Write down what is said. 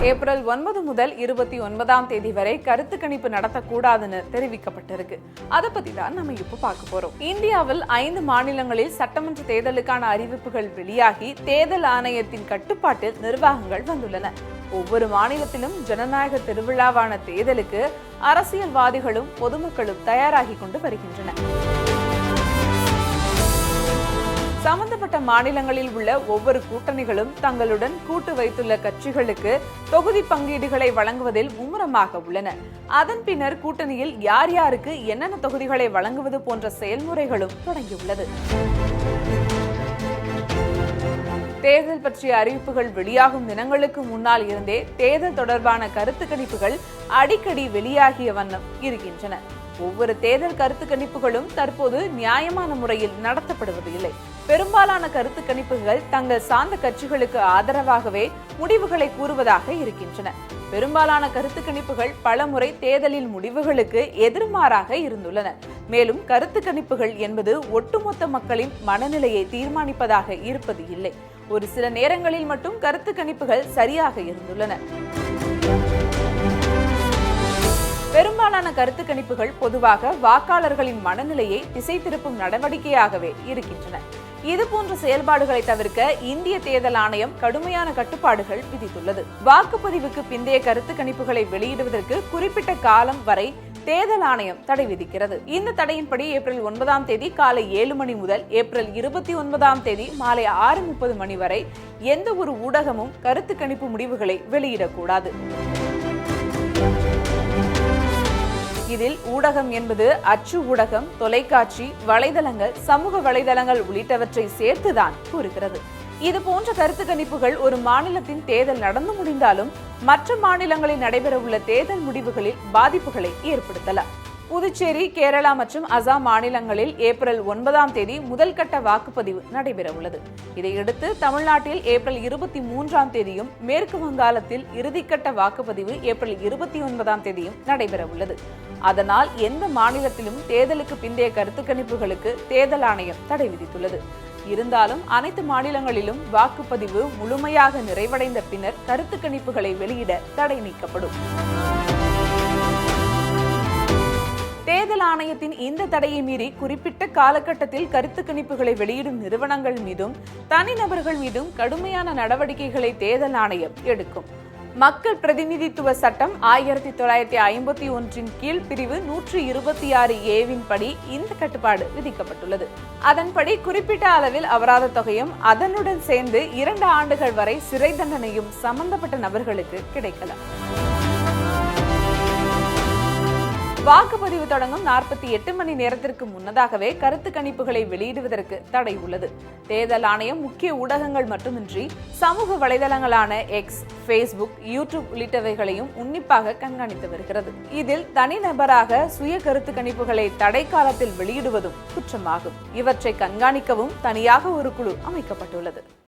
April 9 முதல் 29ஆம் தேதி வரை கருத்து கணிப்பு நடத்தக்கூடாதுன்னு தெரிவிக்கப்பட்டிருக்கு. அதை பத்தி தான் நம்ம இப்ப பார்க்க போறோம். இந்தியாவில் 5 மாநிலங்களில் சட்டமன்ற தேர்தலுக்கான அறிவிப்புகள் வெளியாகி தேர்தல் ஆணையத்தின் கட்டுப்பாட்டில் நிர்வாகங்கள் வந்துள்ளன. ஒவ்வொரு மாநிலத்திலும் ஜனநாயக திருவிழாவான தேர்தலுக்கு அரசியல்வாதிகளும் பொதுமக்களும் தயாராகி கொண்டு வருகின்றனர். சம்பந்தப்பட்ட மாநிலங்களில் உள்ள ஒவ்வொரு கூட்டணிகளும் தங்களுடன் கூட்டு வைத்துள்ள கட்சிகளுக்கு தொகுதி பங்கீடுகளை வழங்குவதில் மும்முரமாக உள்ளன. அதன் பின்னர் கூட்டணியில் யார் யாருக்கு என்னென்ன தொகுதிகளை வழங்குவது போன்ற செயல்முறைகளும் தொடங்கியுள்ளது. தேர்தல் பற்றிய அறிவிப்புகள் வெளியாகும் தினங்களுக்கு முன்னால் இருந்தே தேர்தல் தொடர்பான கருத்து கணிப்புகள் அடிக்கடி வெளியாகிய வண்ணம் இருக்கின்றன. ஒவ்வொரு தேர்தல் கருத்து கணிப்புகளும் தற்போது நியாயமான முறையில் நடத்தப்படுவது இல்லை. பெரும்பாலான கருத்து கணிப்புகள் தங்கள் சார்ந்த கட்சிகளுக்கு ஆதரவாகவே முடிவுகளை கூறுவதாக இருக்கின்றன. பெரும்பாலான கருத்து கணிப்புகள் பலமுறை தேர்தலில் முடிவுகளுக்கு எதிர்மாறாக இருந்துள்ளன. மேலும் கருத்து கணிப்புகள் என்பது ஒட்டுமொத்த மக்களின் மனநிலையை தீர்மானிப்பதாக இருப்பது இல்லை. ஒரு சில நேரங்களில் மட்டும் கருத்து கணிப்புகள் சரியாக இருந்துள்ளன. பெரும்பாலான கருத்து கணிப்புகள் பொதுவாக வாக்காளர்களின் மனநிலையை திசை திருப்பும் நடவடிக்கையாகவே இருக்கின்றன. இதுபோன்ற செயல்பாடுகளை தவிர்க்க இந்திய தேர்தல் ஆணையம் கடுமையான கட்டுப்பாடுகள் விதித்துள்ளது. வாக்குப்பதிவுக்கு பிந்தைய கருத்து கணிப்புகளை வெளியிடுவதற்கு குறிப்பிட்ட காலம் வரை தேர்தல் ஆணையம் தடை விதிக்கிறது. இந்த தடையின்படி ஏப்ரல் 9ஆம் தேதி காலை 7 மணி முதல் ஏப்ரல் 29ஆம் தேதி மாலை 6:30 மணி வரை எந்த ஒரு ஊடகமும் கருத்து கணிப்பு முடிவுகளை வெளியிடக்கூடாது. இதில் ஊடகம் என்பது அச்சு ஊடகம், தொலைக்காட்சி, வலைதளங்கள், சமூக வலைதளங்கள் உள்ளிட்டவற்றை சேர்த்துதான் கூறுகிறது. இது போன்ற கருத்து கணிப்புகள் ஒரு மாநிலத்தின் தேர்தல் நடந்து முடிந்தாலும் மற்ற மாநிலங்களில் நடைபெறவுள்ள தேர்தல் முடிவுகளில் பாதிப்புகளை ஏற்படுத்தலாம். புதுச்சேரி, கேரளா மற்றும் அசாம் மாநிலங்களில் ஏப்ரல் 9ஆம் தேதி முதல் கட்ட வாக்குப்பதிவு நடைபெற உள்ளது. இதையடுத்து தமிழ்நாட்டில் ஏப்ரல் 23ஆம் தேதியும், மேற்கு வங்காளத்தில் இறுதிக்கட்ட வாக்குப்பதிவு ஏப்ரல் 29ஆம் தேதியும் நடைபெற உள்ளது. அதனால் எந்த மாநிலத்திலும் தேர்தலுக்கு பிந்தைய கருத்து கணிப்புகளுக்கு தேர்தல் ஆணையம் தடை விதித்துள்ளது. இருந்தாலும் அனைத்து மாநிலங்களிலும் வாக்குப்பதிவு முழுமையாக நிறைவடைந்த பின்னர் கருத்து கணிப்புகளை வெளியிட தடை நீக்கப்படும். தேர்தல் ஆணையத்தின் இந்த தடையை மீறி குறிப்பிட்ட காலகட்டத்தில் கருத்து கணிப்புகளை வெளியிடும் நிறுவனங்கள் மீதும் தனிநபர்கள் மீதும் கடுமையான நடவடிக்கைகளை தேர்தல் ஆணையம் எடுக்கும். மக்கள் பிரதிநிதித்துவ சட்டம் 1951 கீழ் பிரிவு 126A படி இந்த கட்டுப்பாடு விதிக்கப்பட்டுள்ளது. அதன்படி குறிப்பிட்ட அளவில் அபராத தொகையும் அதனுடன் சேர்ந்து 2 ஆண்டுகள் வரை சிறை தண்டனையும் சம்பந்தப்பட்ட நபர்களுக்கு கிடைக்கலாம். வாக்குப்பதிவு தொடங்கும் 48 மணி நேரத்திற்கு முன்னதாகவே கருத்து கணிப்புகளை வெளியிடுவதற்கு தடை உள்ளது. தேர்தல் ஆணையம் முக்கிய ஊடகங்கள் மட்டுமின்றி சமூக வலைதளங்களான எக்ஸ், ஃபேஸ்புக், யூடியூப் உள்ளிட்டவைகளையும் உன்னிப்பாக கண்காணித்து வருகிறது. இதில் தனிநபராக சுய கருத்து கணிப்புகளை தடை காலத்தில் வெளியிடுவதும் குற்றமாகும். இவற்றை கண்காணிக்கவும் தனியாக ஒரு குழு அமைக்கப்பட்டுள்ளது.